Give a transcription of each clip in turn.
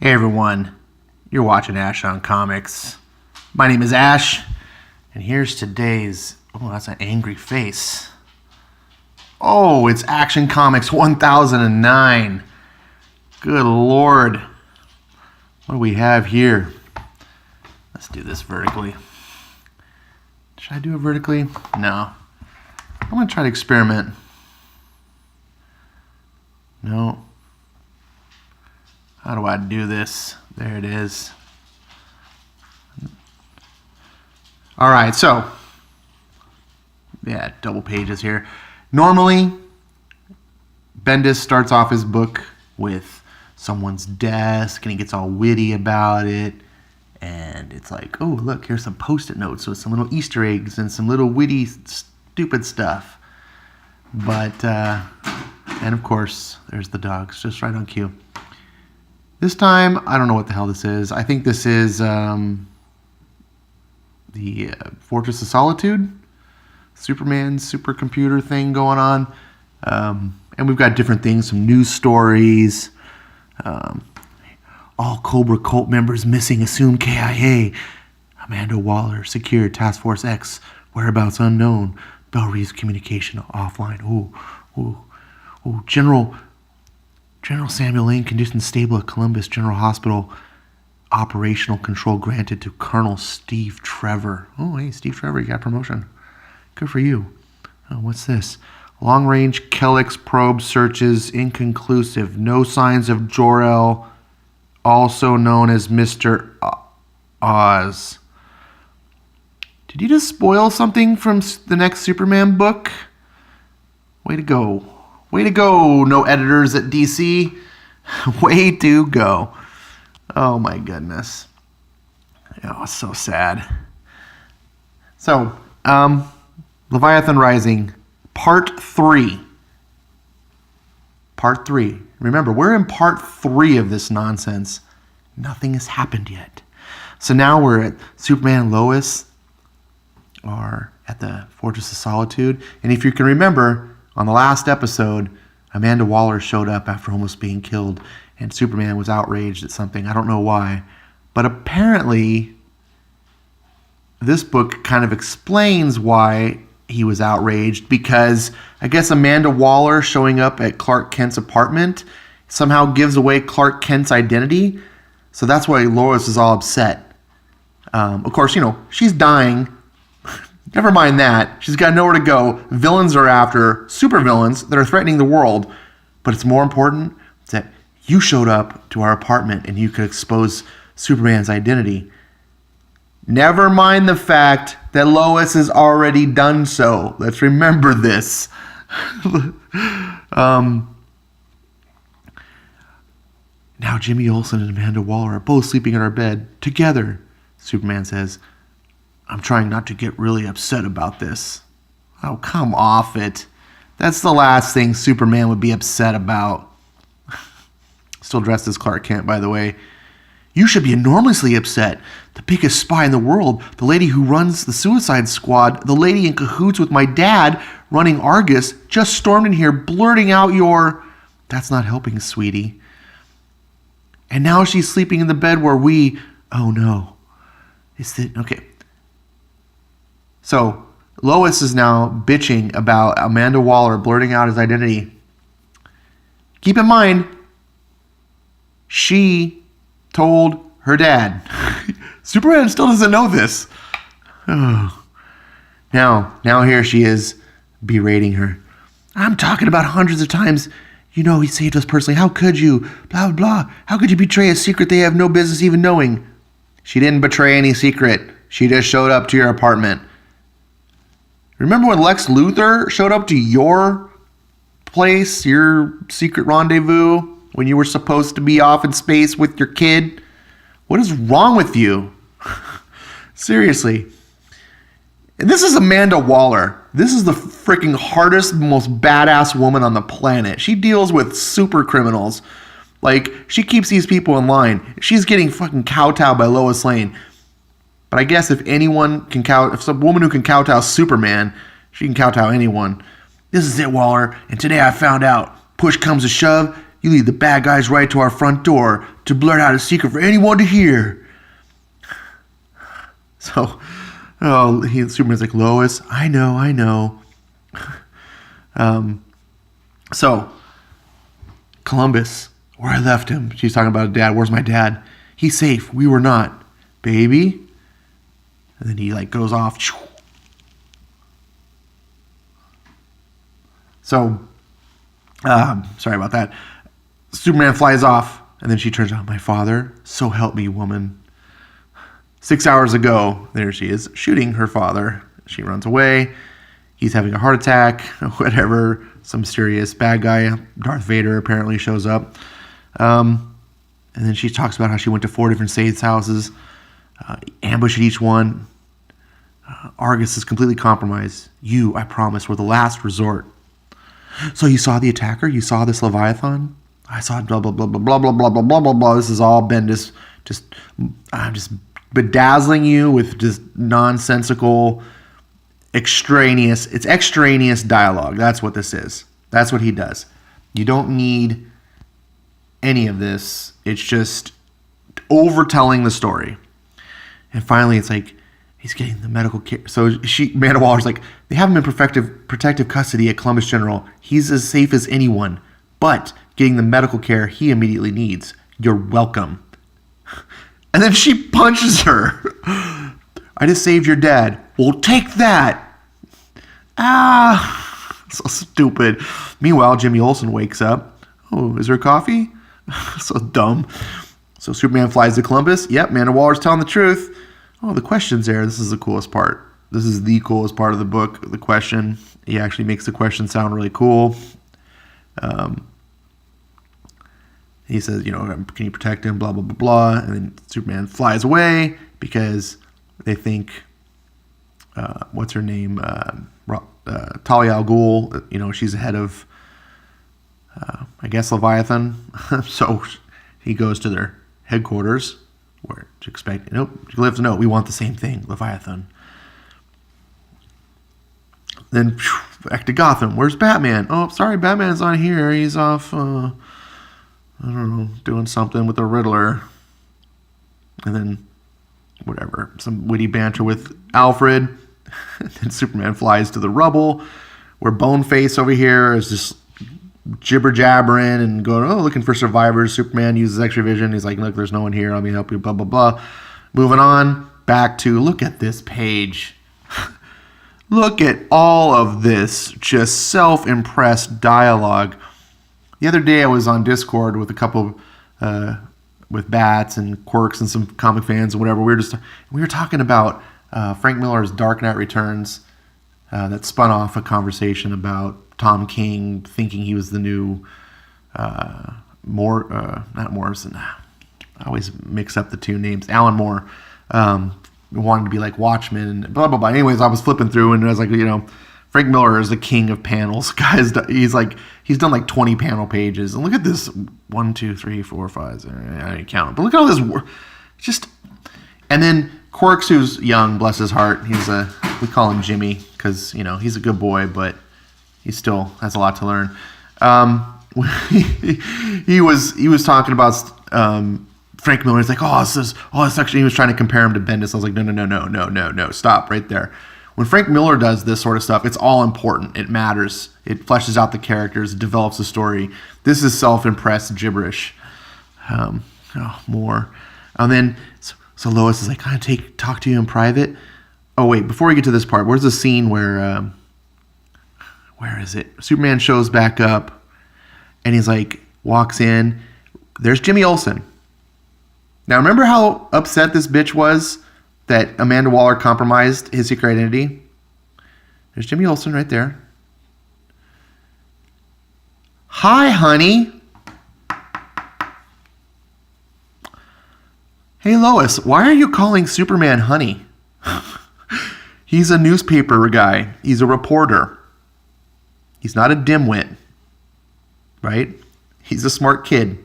Hey everyone, you're watching Ash on Comics. My name is Ash, and here's today's... Oh, that's an angry face. Oh, it's Action Comics 1009. Good Lord. What do we have here? Let's do this vertically. Should I do it vertically? No. I'm going to try to experiment. No. How do I do this? There it is. All right, so, yeah, double pages here. Normally, Bendis starts off his book with someone's desk, and he gets all witty about it. And it's like, oh, look, here's some Post-it notes with some little Easter eggs and some little witty, stupid stuff. But, and of course, there's the dogs, just right on cue. This time, I don't know what the hell this is. I think this is the Fortress of Solitude, Superman supercomputer thing going on. And we've got different things, some news stories. All Cobra cult members missing, assumed KIA. Amanda Waller secured Task Force X, whereabouts unknown. Bell Reeves communication offline. Ooh. General Samuel Lane conditioned stable at Columbus General Hospital. Operational control granted to Colonel Steve Trevor. Oh, hey, Steve Trevor, you got promotion. Good for you. Oh, what's this? Long-range Kellex probe searches inconclusive. No signs of Jor-El, also known as Mr. Oz. Did you just spoil something from the next Superman book? Way to go. Way to go, no editors at DC. Way to go. Oh my goodness. Oh, so sad. So, Leviathan Rising, Part 3. Part 3. Remember, we're in Part 3 of this nonsense. Nothing has happened yet. So now we're at Superman and Lois are at the Fortress of Solitude. And if you can remember, on the last episode, Amanda Waller showed up after almost being killed, and Superman was outraged at something. I don't know why. But apparently, this book kind of explains why he was outraged, because I guess Amanda Waller showing up at Clark Kent's apartment somehow gives away Clark Kent's identity. So that's why Lois is all upset. Of course, she's dying. Never mind that. She's got nowhere to go. Villains are after her, supervillains that are threatening the world. But it's more important that you showed up to our apartment and you could expose Superman's identity. Never mind the fact that Lois has already done so. Let's remember this. Now Jimmy Olsen and Amanda Waller are both sleeping in our bed together. Superman says, I'm trying not to get really upset about this. Oh, come off it. That's the last thing Superman would be upset about. Still dressed as Clark Kent, by the way. You should be enormously upset. The biggest spy in the world, the lady who runs the Suicide Squad, the lady in cahoots with my dad running Argus, just stormed in here blurting out your... That's not helping, sweetie. And now she's sleeping in the bed where we... Oh, no. Is it... Okay. So, Lois is now bitching about Amanda Waller blurting out his identity. Keep in mind, she told her dad. Superman still doesn't know this. Oh. Now here she is berating her. I'm talking about hundreds of times. He saved us personally. How could you? Blah, blah, blah. How could you betray a secret they have no business even knowing? She didn't betray any secret. She just showed up to your apartment. Remember when Lex Luthor showed up to your place, your secret rendezvous, when you were supposed to be off in space with your kid? What is wrong with you? Seriously. And this is Amanda Waller. This is the freaking hardest, most badass woman on the planet. She deals with super criminals. Like, she keeps these people in line. She's getting fucking kowtowed by Lois Lane. But I guess if some woman who can kowtow Superman, she can kowtow anyone. This is it, Waller. And today I found out. Push comes to shove, You lead the bad guys right to our front door to blurt out a secret for anyone to hear. So, Superman's like, Lois, I know. So, Columbus, where I left him. She's talking about dad. Where's my dad? He's safe. We were not. Baby. And then he like goes off. So, sorry about that. Superman flies off, and then she turns out, my father, so help me, woman. 6 hours ago, there she is, shooting her father. She runs away. He's having a heart attack, whatever. Some mysterious bad guy, Darth Vader, apparently shows up. And then she talks about how she went to 4 different Sade's houses, ambushed each one. Argus is completely compromised. You, I promise, were the last resort. So you saw the attacker? You saw this Leviathan? I saw blah, blah, blah, blah, blah, blah, blah, blah, blah, blah, blah. This is all Bendis. I'm just bedazzling you with just nonsensical, extraneous dialogue. That's what this is. That's what he does. You don't need any of this. It's just overtelling the story. And finally, it's like, he's getting the medical care. So Amanda Waller's like, they have him in protective custody at Columbus General. He's as safe as anyone, but getting the medical care he immediately needs. You're welcome. And then she punches her. I just saved your dad. Well, take that. So stupid. Meanwhile, Jimmy Olsen wakes up. Oh, is there coffee? So dumb. So Superman flies to Columbus. Yep, Amanda Waller's telling the truth. Oh, the question's there. This is the coolest part. This is the coolest part of the book, the question. He actually makes the question sound really cool. He says, can you protect him, blah, blah, blah, blah. And then Superman flies away because they think, what's her name? Talia al Ghul, she's the head of, I guess, Leviathan. So he goes to their headquarters where to expect, she lives, no, we want the same thing, Leviathan. Then back to Gotham. Where's Batman? Oh, sorry, Batman's not here. He's off, I don't know, doing something with the Riddler. And then, whatever, some witty banter with Alfred. And then Superman flies to the rubble, where Boneface over here is just jibber-jabbering and going, looking for survivors. Superman uses X-ray vision. He's like, look, there's no one here. Let me help you, blah, blah, blah. Moving on, back to, look at this page. Look at all of this just self-impressed dialogue. The other day I was on Discord with a couple with Bats and Quirks and some comic fans and whatever. We were talking about Frank Miller's Dark Knight Returns that spun off a conversation about Tom King thinking he was the new not Morrison. I always mix up the two names. Alan Moore wanted to be like Watchmen and blah, blah, blah. Anyways, I was flipping through and I was like, Frank Miller is the king of panels. Guys, he's done like 20 panel pages. And look at this. 1, 2, 3, 4, 5. I didn't count them. But look at all this work. And then Quirks, who's young, bless his heart. We call him Jimmy because, he's a good boy, but he still has a lot to learn. He was talking about Frank Miller. He's like, it's actually, he was trying to compare him to Bendis. I was like, no, stop right there. When Frank Miller does this sort of stuff, it's all important. It matters. It fleshes out the characters. It develops the story. This is self-impressed gibberish. More. And then, so Lois is like, can I talk to you in private? Oh, wait, before we get to this part, where's the scene where is it? Superman shows back up, and he's like, walks in. There's Jimmy Olsen. Now, remember how upset this bitch was that Amanda Waller compromised his secret identity? There's Jimmy Olsen right there. Hi, honey. Hey, Lois, why are you calling Superman honey? He's a newspaper guy. He's a reporter. He's not a dimwit, right? He's a smart kid.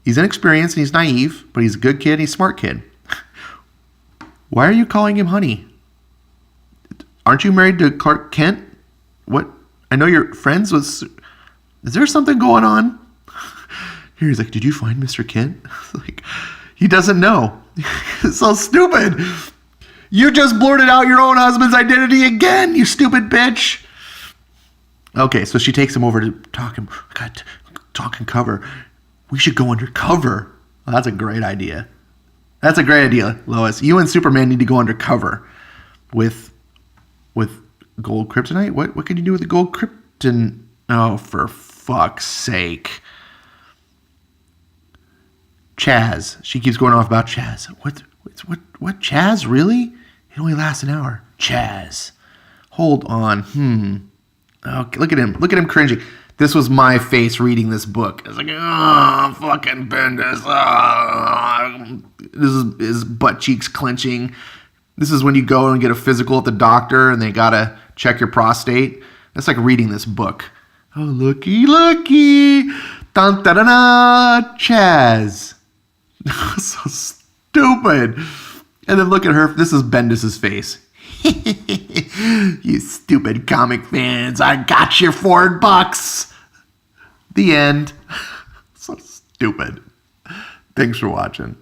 He's inexperienced and he's naive, but he's a good kid and he's a smart kid. Why are you calling him honey? Aren't you married to Clark Kent? What? I know you're friends with... Is there something going on? He's like, did you find Mr. Kent? Like, he doesn't know. It's so stupid. You just blurted out your own husband's identity again, you stupid bitch. Okay, so she takes him over to talk and cover. We should go undercover. Well, that's a great idea. That's a great idea, Lois. You and Superman need to go undercover with gold kryptonite. What can you do with the gold krypton? Oh, for fuck's sake. Chaz. She keeps going off about Chaz. What Chaz? Really? It only lasts an hour. Chaz. Hold on. Okay, look at him. Look at him cringing. This was my face reading this book. It's like, oh, fucking Bendis. Oh. This is his butt cheeks clenching. This is when you go and get a physical at the doctor and they gotta check your prostate. That's like reading this book. Oh, looky. Dun da da da. Chaz. So stupid. And then look at her. This is Bendis' face. You stupid comic fans. I got your $4. The end. So stupid. Thanks for watching.